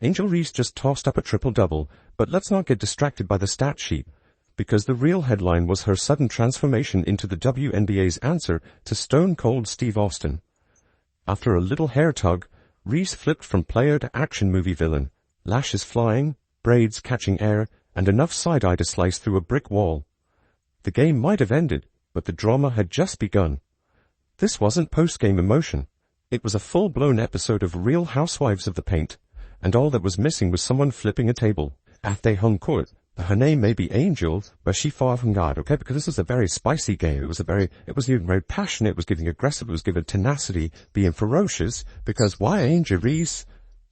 Angel Reese just tossed up a triple-double, but let's not get distracted by the stat sheet, because the real headline was her sudden transformation into the WNBA's answer to Stone Cold Steve Austin. After a little hair tug, Reese flipped from player to action movie villain, lashes flying, braids catching air, and enough side-eye to slice through a brick wall. The game might have ended, but the drama had just begun. This wasn't post-game emotion. It was a full-blown episode of Real Housewives of the Paint, and all that was missing was someone flipping a table. At the home court, her name may be Angel, but she fought from God, okay? Because this was a very spicy game. It was even very passionate. It was giving aggressive. It was giving tenacity, being ferocious. Because why Angel Reese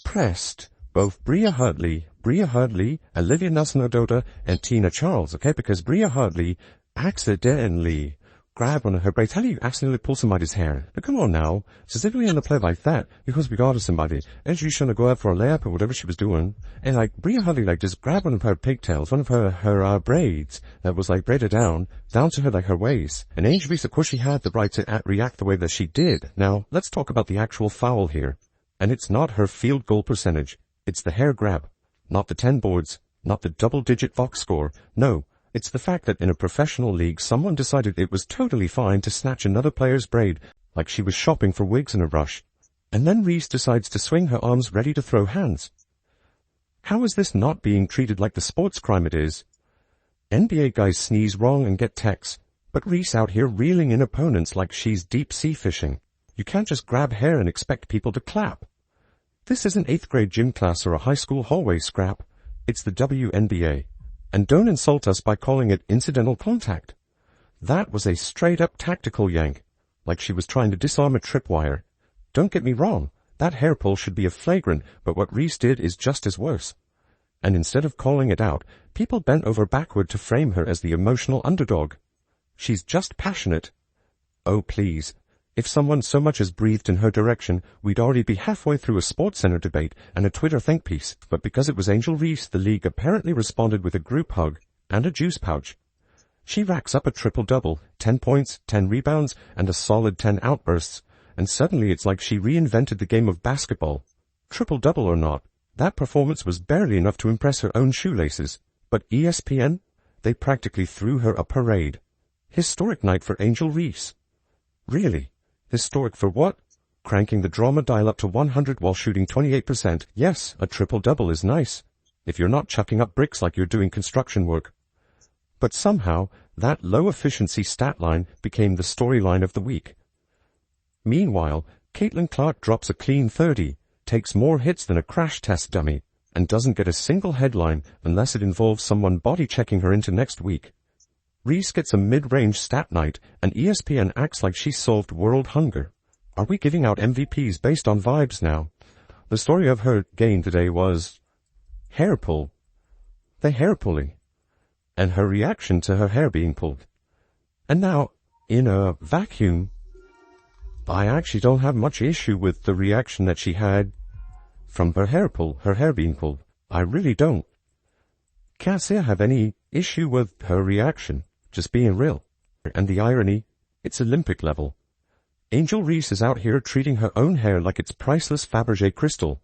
pressed both Bria Hartley, Olivia Nelson-Ododa, and Tina Charles, okay? Because Bria Hartley accidentally grabbed one of her braids. How do you accidentally pull somebody's hair? Now, come on now. Specifically in a play like that, because we got to somebody, and she's trying to go out for a layup or whatever she was doing, and Bria Hartley, just grabbed one of her pigtails, one of her braids that was braided down to her waist. And Angel Reese, of course, she had the right to react the way that she did. Now, let's talk about the actual foul here. And it's not her field goal percentage. It's the hair grab. Not the 10 boards. Not the double-digit box score. No. It's the fact that in a professional league, someone decided it was totally fine to snatch another player's braid like she was shopping for wigs in a rush. And then Reese decides to swing her arms ready to throw hands. How is this not being treated like the sports crime it is? NBA guys sneeze wrong and get techs, but Reese out here reeling in opponents like she's deep-sea fishing. You can't just grab hair and expect people to clap. This isn't 8th grade gym class or a high school hallway scrap. It's the WNBA. And don't insult us by calling it incidental contact. That was a straight-up tactical yank, like she was trying to disarm a tripwire. Don't get me wrong, that hair pull should be a flagrant, but what Reese did is just as worse. And instead of calling it out, people bent over backward to frame her as the emotional underdog. She's just passionate. Oh, please. If someone so much as breathed in her direction, we'd already be halfway through a SportsCenter debate and a Twitter think piece. But because it was Angel Reese, the league apparently responded with a group hug and a juice pouch. She racks up a triple-double, 10 points, 10 rebounds, and a solid 10 outbursts. And suddenly it's like she reinvented the game of basketball. Triple-double or not, that performance was barely enough to impress her own shoelaces. But ESPN? They practically threw her a parade. Historic night for Angel Reese. Really? Historic for what? Cranking the drama dial up to 100 while shooting 28%. Yes, a triple-double is nice, if you're not chucking up bricks like you're doing construction work. But somehow, that low-efficiency stat line became the storyline of the week. Meanwhile, Caitlin Clark drops a clean 30, takes more hits than a crash test dummy, and doesn't get a single headline unless it involves someone body-checking her into next week. Reese gets a mid-range stat night, and ESPN acts like she solved world hunger. Are we giving out MVPs based on vibes now? The story of her game today was hair pull. The hair pulling. And her reaction to her hair being pulled. And now, in a vacuum, I actually don't have much issue with the reaction that she had from her hair being pulled. I really don't. Can't say I have any issue with her reaction. Just being real. And the irony, it's Olympic level. Angel Reese is out here treating her own hair like it's priceless Fabergé crystal.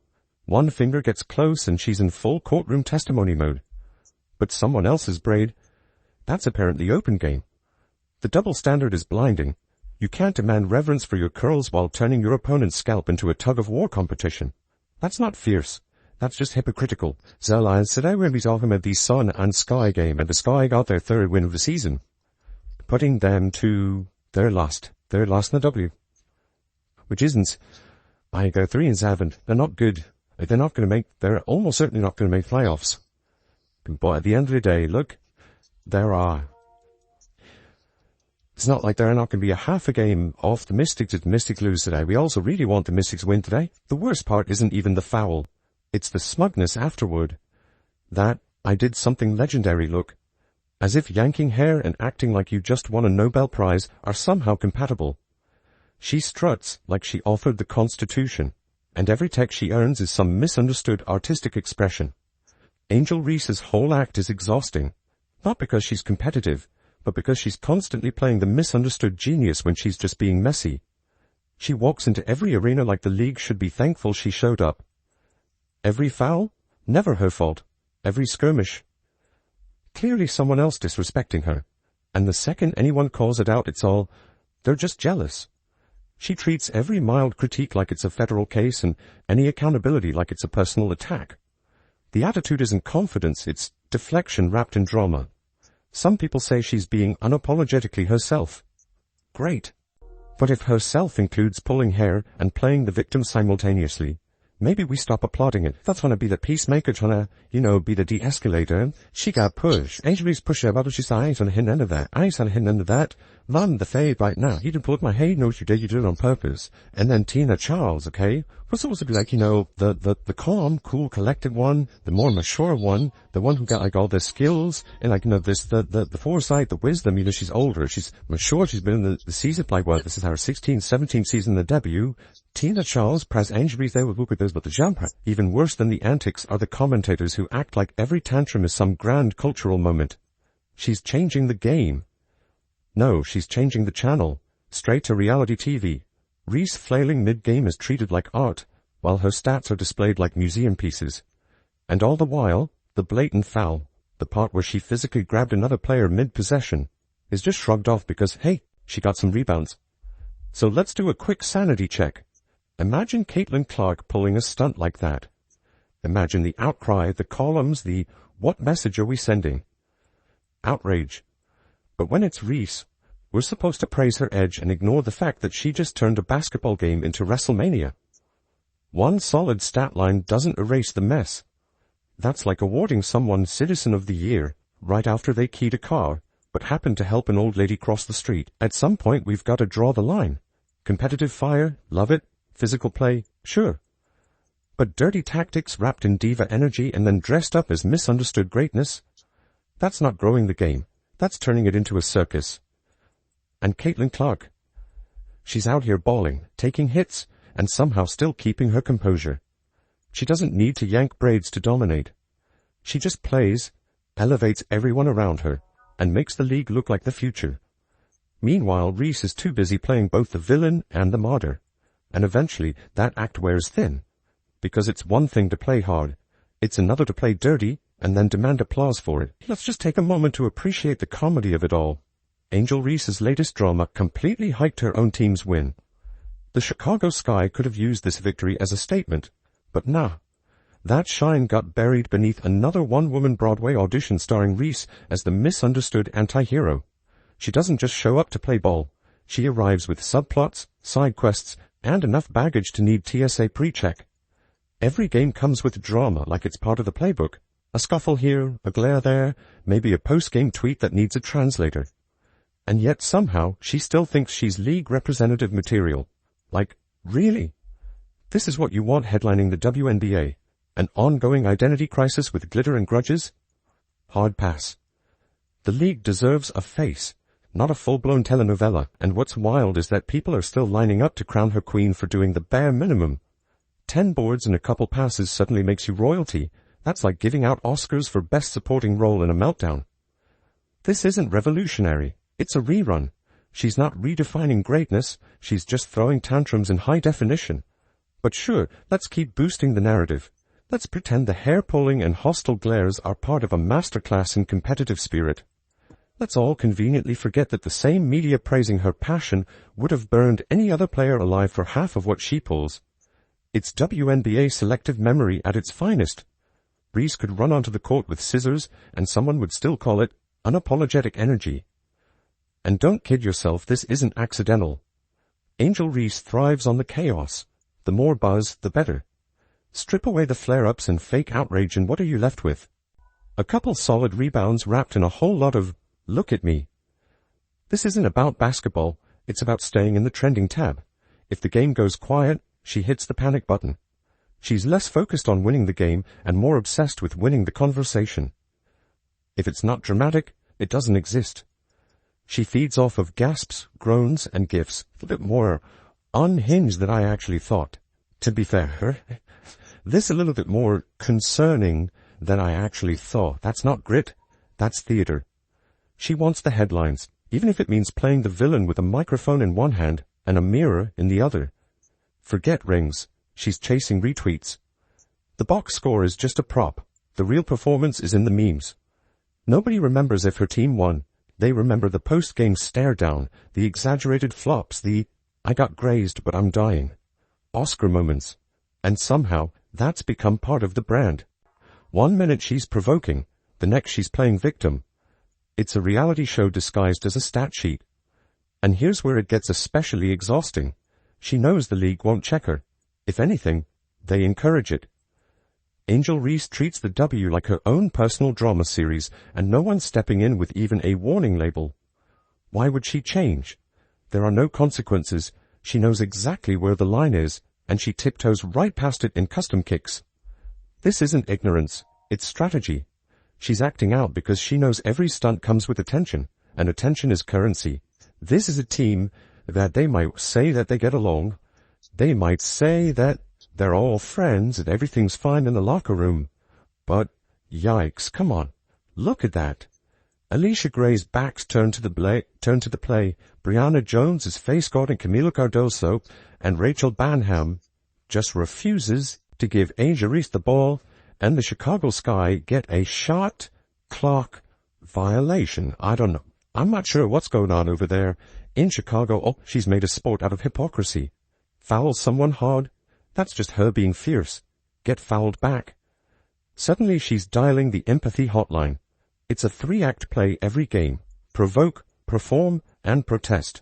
One finger gets close and she's in full courtroom testimony mode. But someone else's braid, that's apparently open game. The double standard is blinding. You can't demand reverence for your curls while turning your opponent's scalp into a tug-of-war competition. That's not fierce. That's just hypocritical. So, today we'll be talking about the Sun and Sky game, and the Sky got their 3rd win of the season, putting them to their last in the W, which isn't, they're 3-7. They're not good. They're almost certainly not going to make playoffs. But at the end of the day, look, it's not like they're not going to be a half a game off the Mystics if the Mystics lose today. We also really want the Mystics win today. The worst part isn't even the foul. It's the smugness afterward. That I did something legendary look. As if yanking hair and acting like you just won a Nobel Prize are somehow compatible. She struts like she authored the Constitution, and every text she earns is some misunderstood artistic expression. Angel Reese's whole act is exhausting, not because she's competitive, but because she's constantly playing the misunderstood genius when she's just being messy. She walks into every arena like the league should be thankful she showed up. Every foul? Never her fault. Every skirmish? Clearly someone else disrespecting her. And the second anyone calls it out, it's all, they're just jealous. She treats every mild critique like it's a federal case and any accountability like it's a personal attack. The attitude isn't confidence, it's deflection wrapped in drama. Some people say she's being unapologetically herself. Great. But if herself includes pulling hair and playing the victim simultaneously, maybe we stop applauding it. That's gonna be the peacemaker, trying to, be the de-escalator. She got pushed. Angelie's push her about she's eyes on the end of that. Eyes on the end of that. Van the fade right now. You didn't pull my head, no, you did it on purpose. And then Tina Charles, okay? We're supposed to be like, the calm, cool, collected one, the more mature one, the one who got like all the skills, and like, the foresight, the wisdom, she's older, she's mature, she's been in the season, like, well, this is our 16th, 17th season, the debut. Tina Charles, Pres Angeries there with those but the jumper. Even worse than the antics are the commentators who act like every tantrum is some grand cultural moment. She's changing the game. No, she's changing the channel. Straight to reality TV. Reese flailing mid-game is treated like art, while her stats are displayed like museum pieces. And all the while, the blatant foul, the part where she physically grabbed another player mid-possession, is just shrugged off because, hey, she got some rebounds. So let's do a quick sanity check. Imagine Caitlin Clark pulling a stunt like that. Imagine the outcry, the columns, the what message are we sending? Outrage. But when it's Reese, we're supposed to praise her edge and ignore the fact that she just turned a basketball game into WrestleMania. One solid stat line doesn't erase the mess. That's like awarding someone Citizen of the Year right after they keyed a car, but happened to help an old lady cross the street. At some point we've got to draw the line. Competitive fire, love it. Physical play, sure. But dirty tactics wrapped in diva energy and then dressed up as misunderstood greatness, that's not growing the game. That's turning it into a circus. And Caitlin Clark, she's out here bawling, taking hits, and somehow still keeping her composure. She doesn't need to yank braids to dominate. She just plays, elevates everyone around her, and makes the league look like the future. Meanwhile, Reese is too busy playing both the villain and the martyr. And eventually, that act wears thin. Because it's one thing to play hard. It's another to play dirty, and then demand applause for it. Let's just take a moment to appreciate the comedy of it all. Angel Reese's latest drama completely hiked her own team's win. The Chicago Sky could have used this victory as a statement, but nah. That shine got buried beneath another one-woman Broadway audition starring Reese as the misunderstood anti-hero. She doesn't just show up to play ball. She arrives with subplots, side quests, and enough baggage to need TSA pre-check. Every game comes with drama like it's part of the playbook. A scuffle here, a glare there, maybe a post-game tweet that needs a translator. And yet somehow she still thinks she's league representative material. Like, really? This is what you want headlining the WNBA? An ongoing identity crisis with glitter and grudges? Hard pass. The league deserves a face, not a full-blown telenovela, and what's wild is that people are still lining up to crown her queen for doing the bare minimum. 10 boards and a couple passes suddenly makes you royalty. That's like giving out Oscars for Best Supporting Role in a Meltdown. This isn't revolutionary. It's a rerun. She's not redefining greatness. She's just throwing tantrums in high definition. But sure, let's keep boosting the narrative. Let's pretend the hair-pulling and hostile glares are part of a masterclass in competitive spirit. Let's all conveniently forget that the same media praising her passion would have burned any other player alive for half of what she pulls. It's WNBA selective memory at its finest. Reese could run onto the court with scissors, and someone would still call it unapologetic energy. And don't kid yourself, this isn't accidental. Angel Reese thrives on the chaos. The more buzz, the better. Strip away the flare-ups and fake outrage and what are you left with? A couple solid rebounds wrapped in a whole lot of, look at me. This isn't about basketball, it's about staying in the trending tab. If the game goes quiet, she hits the panic button. She's less focused on winning the game and more obsessed with winning the conversation. If it's not dramatic, it doesn't exist. She feeds off of gasps, groans, and gifs, a bit more unhinged than I actually thought. To be fair, this a little bit more concerning than I actually thought. That's not grit, that's theater. She wants the headlines, even if it means playing the villain with a microphone in one hand and a mirror in the other. Forget rings. She's chasing retweets. The box score is just a prop. The real performance is in the memes. Nobody remembers if her team won. They remember the post-game stare-down, the exaggerated flops, the "I got grazed but I'm dying" Oscar moments. And somehow, that's become part of the brand. One minute she's provoking, the next she's playing victim. It's a reality show disguised as a stat sheet. And here's where it gets especially exhausting. She knows the league won't check her. If anything, they encourage it. Angel Reese treats the W like her own personal drama series, and no one's stepping in with even a warning label. Why would she change? There are no consequences. She knows exactly where the line is, and she tiptoes right past it in custom kicks. This isn't ignorance, it's strategy. She's acting out because she knows every stunt comes with attention, and attention is currency. This is a team that they might say that they get along. They might say that they're all friends and everything's fine in the locker room. But, yikes, come on. Look at that. Alicia Gray's back's turned to the play. Brianna Jones is face-guarding Camila Cardoso, and Rachel Banham just refuses to give Angel Reese the ball, and the Chicago Sky get a shot clock violation. I don't know. I'm not sure what's going on over there. In Chicago, oh, she's made a sport out of hypocrisy. Foul someone hard? That's just her being fierce. Get fouled back. Suddenly she's dialing the empathy hotline. It's a 3-act play every game. Provoke, perform, and protest.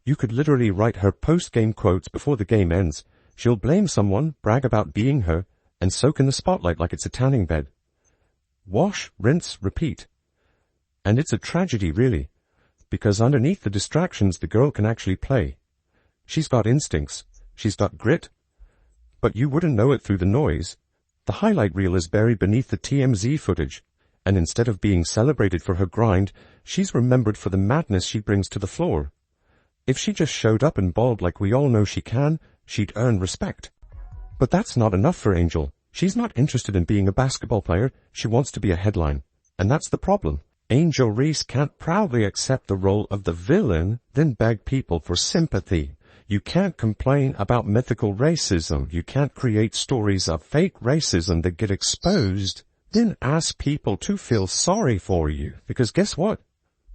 You could literally write her post-game quotes before the game ends. She'll blame someone, brag about being her, and soak in the spotlight like it's a tanning bed. Wash, rinse, repeat. And it's a tragedy, really, because underneath the distractions the girl can actually play. She's got instincts. She's got grit. But you wouldn't know it through the noise. The highlight reel is buried beneath the TMZ footage, and instead of being celebrated for her grind, she's remembered for the madness she brings to the floor. If she just showed up and balled like we all know she can, she'd earn respect. But that's not enough for Angel. She's not interested in being a basketball player. She wants to be a headline. And that's the problem. Angel Reese can't proudly accept the role of the villain, then beg people for sympathy. You can't complain about mythical racism. You can't create stories of fake racism that get exposed, then ask people to feel sorry for you. Because guess what?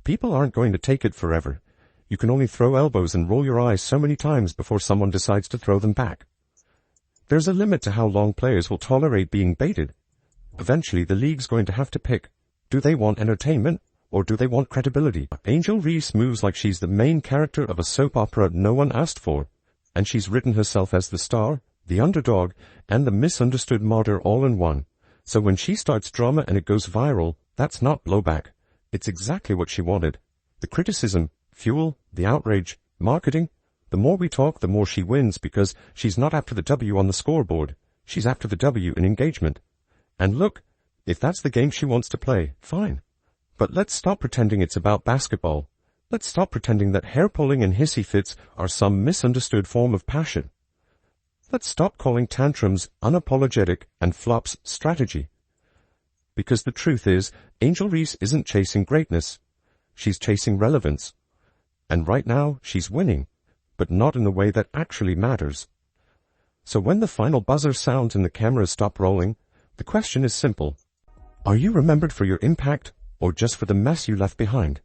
People aren't going to take it forever. You can only throw elbows and roll your eyes so many times before someone decides to throw them back. There's a limit to how long players will tolerate being baited. Eventually, the league's going to have to pick. Do they want entertainment, or do they want credibility? Angel Reese moves like she's the main character of a soap opera no one asked for, and she's written herself as the star, the underdog, and the misunderstood martyr all in one. So when she starts drama and it goes viral, that's not blowback. It's exactly what she wanted. The criticism, fuel, the outrage, marketing. The more we talk, the more she wins, because she's not after the W on the scoreboard. She's after the W in engagement. And look, if that's the game she wants to play, fine. But let's stop pretending it's about basketball. Let's stop pretending that hair pulling and hissy fits are some misunderstood form of passion. Let's stop calling tantrums unapologetic and flops strategy. Because the truth is, Angel Reese isn't chasing greatness. She's chasing relevance. And right now, she's winning, but not in the way that actually matters. So when the final buzzer sounds and the cameras stop rolling, the question is simple. Are you remembered for your impact, or just for the mess you left behind?